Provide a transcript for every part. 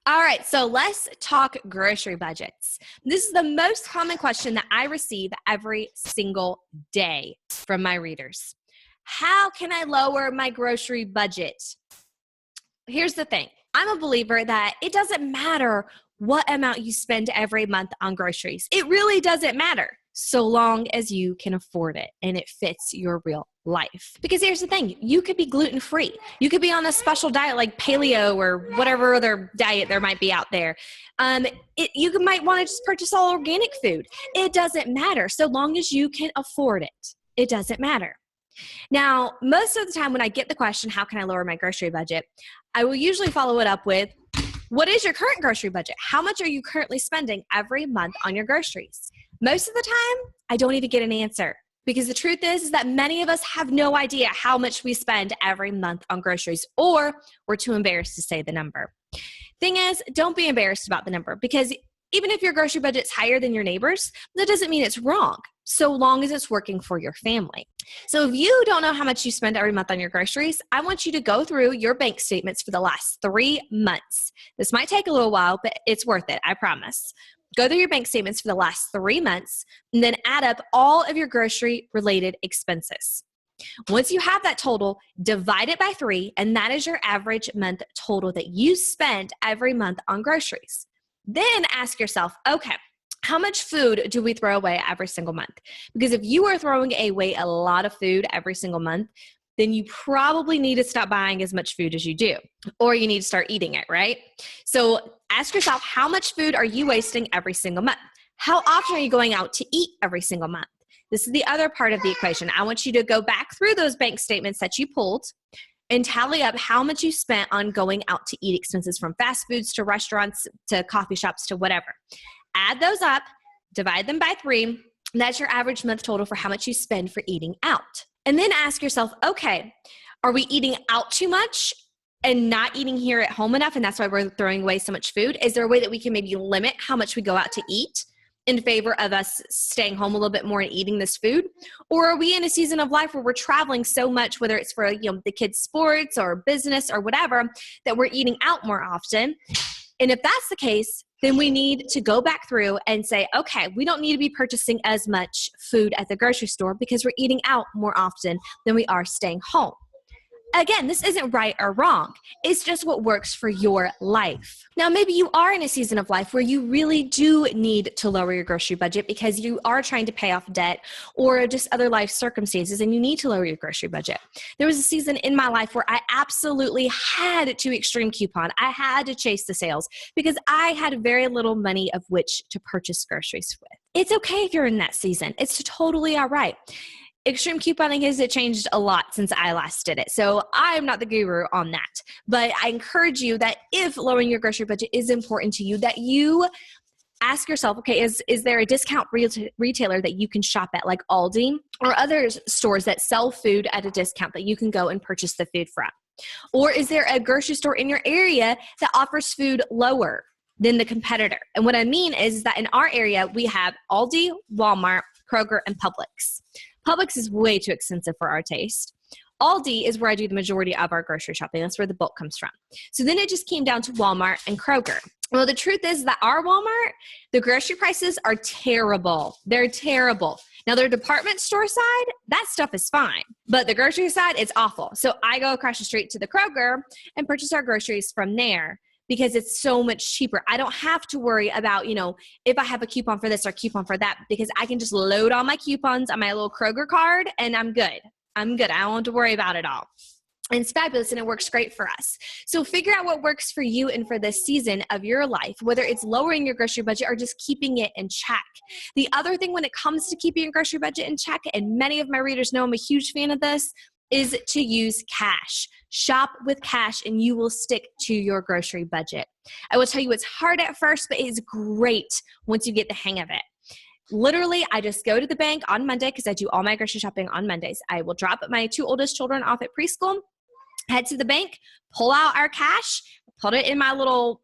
All right, so let's talk grocery budgets. This is the most common question that I receive every single day from my readers. How can I lower my grocery budget? Here's the thing. I'm a believer that it doesn't matter what amount you spend every month on groceries. It really doesn't matter so long as you can afford it and it fits your real life. Because here's the thing, you could be gluten-free. You could be on a special diet like paleo or whatever other diet there might be out there. You might want to just purchase all organic food. It doesn't matter so long as you can afford it. It doesn't matter. Now, most of the time when I get the question, how can I lower my grocery budget? I will usually follow it up with, what is your current grocery budget? How much are you currently spending every month on your groceries? Most of the time, I don't even get an answer because the truth is that many of us have no idea how much we spend every month on groceries, or we're too embarrassed to say the number. Thing is, don't be embarrassed about the number because even if your grocery budget's higher than your neighbor's, that doesn't mean it's wrong, so long as it's working for your family. So if you don't know how much you spend every month on your groceries, I want you to go through your bank statements for the last 3 months. This might take a little while, but it's worth it, I promise. Go through your bank statements for the last 3 months, and then add up all of your grocery-related expenses. Once you have that total, divide it by 3, and that is your average month total that you spend every month on groceries. Then ask yourself, okay, how much food do we throw away every single month? Because if you are throwing away a lot of food every single month, then you probably need to stop buying as much food as you do, or you need to start eating it, right? So ask yourself, how much food are you wasting every single month? How often are you going out to eat every single month? This is the other part of the equation. I want you to go back through those bank statements that you pulled and tally up how much you spent on going out to eat expenses, from fast foods to restaurants to coffee shops to whatever. Add those up, divide them by 3, and that's your average month total for how much you spend for eating out. And then ask yourself, okay, are we eating out too much and not eating here at home enough, and that's why we're throwing away so much food? Is there a way that we can maybe limit how much we go out to eat in favor of us staying home a little bit more and eating this food? Or are we in a season of life where we're traveling so much, whether it's for the kids' sports or business or whatever, that we're eating out more often? And if that's the case, then we need to go back through and say, okay, we don't need to be purchasing as much food at the grocery store because we're eating out more often than we are staying home. Again, this isn't right or wrong. It's just what works for your life. Now, maybe you are in a season of life where you really do need to lower your grocery budget because you are trying to pay off debt or just other life circumstances, and you need to lower your grocery budget. There was a season in my life where I absolutely had to extreme coupon. I had to chase the sales because I had very little money of which to purchase groceries with. It's okay if you're in that season. It's totally all right. Extreme couponing has changed a lot since I last did it. So I'm not the guru on that. But I encourage you that if lowering your grocery budget is important to you, that you ask yourself, okay, is there a discount retailer that you can shop at, like Aldi or other stores that sell food at a discount that you can go and purchase the food from? Or is there a grocery store in your area that offers food lower than the competitor? And what I mean is that in our area, we have Aldi, Walmart, Kroger, and Publix. Publix is way too expensive for our taste. Aldi is where I do the majority of our grocery shopping. That's where the bulk comes from. So then it just came down to Walmart and Kroger. Well, the truth is that our Walmart, the grocery prices are terrible. They're terrible. Now, their department store side, that stuff is fine. But the grocery side, it's awful. So I go across the street to the Kroger and purchase our groceries from there, because it's so much cheaper. I don't have to worry about, if I have a coupon for this or coupon for that, because I can just load all my coupons on my little Kroger card and I'm good. I don't have to worry about it all. And it's fabulous and it works great for us. So figure out what works for you and for this season of your life, whether it's lowering your grocery budget or just keeping it in check. The other thing when it comes to keeping your grocery budget in check, and many of my readers know I'm a huge fan of this, is to use cash. Shop with cash and you will stick to your grocery budget. I will tell you it's hard at first, but it's great once you get the hang of it. Literally, I just go to the bank on Monday because I do all my grocery shopping on Mondays. I will drop my 2 oldest children off at preschool, head to the bank, pull out our cash, put it in my little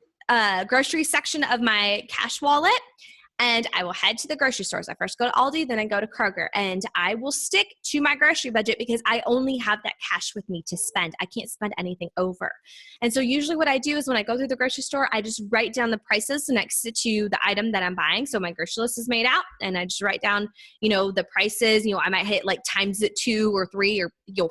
grocery section of my cash wallet. and I will head to the grocery stores. I first go to Aldi, then I go to Kroger, and I will stick to my grocery budget because I only have that cash with me to spend. I can't spend anything over. And so usually what I do is when I go through the grocery store, I just write down the prices next to the item that I'm buying. So my grocery list is made out, and I just write down, the prices. I might hit like times it 2 or 3 or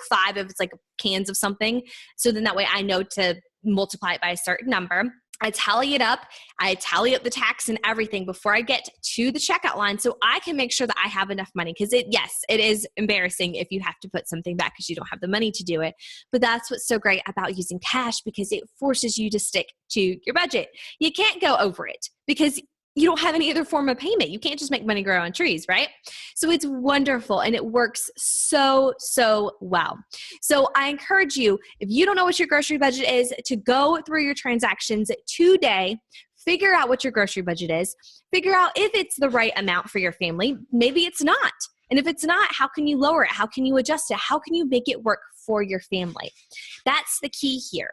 5 if it's like cans of something. So then that way I know to multiply it by a certain number. I tally it up. I tally up the tax and everything before I get to the checkout line so I can make sure that I have enough money. Because it is embarrassing if you have to put something back because you don't have the money to do it. But that's what's so great about using cash, because it forces you to stick to your budget. You can't go over it because you don't have any other form of payment. You can't just make money grow on trees, right? So it's wonderful, and it works so, so well. So I encourage you, if you don't know what your grocery budget is, to go through your transactions today, figure out what your grocery budget is, figure out if it's the right amount for your family. Maybe it's not. And if it's not, how can you lower it? How can you adjust it? How can you make it work for your family? That's the key here.